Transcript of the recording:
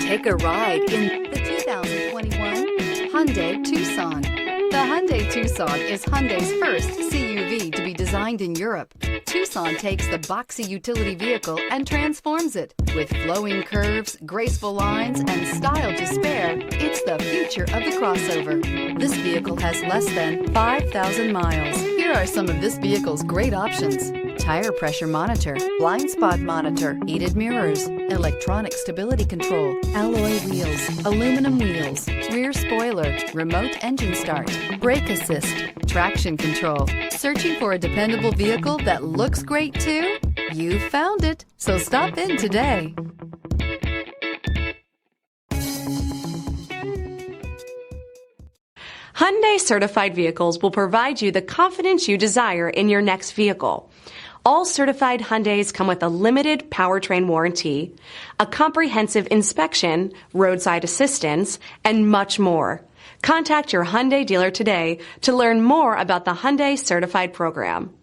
Take a ride in the 2021 Hyundai Tucson. The Hyundai Tucson is Hyundai's first CUV to be designed in Europe. Tucson takes the boxy utility vehicle and transforms it. With flowing curves, graceful lines, and style to spare, it's the future of the crossover. This vehicle has less than 5,000 miles. Here are some of this vehicle's great options: tire pressure monitor, blind spot monitor, heated mirrors, electronic stability control, alloy wheels, aluminum wheels, rear spoiler, remote engine start, brake assist, traction control. Searching for a dependable vehicle that looks great too? You found it, so stop in today. Hyundai certified vehicles will provide you the confidence you desire in your next vehicle. All certified Hyundais come with a limited powertrain warranty, a comprehensive inspection, roadside assistance, and much more. Contact your Hyundai dealer today to learn more about the Hyundai Certified Program.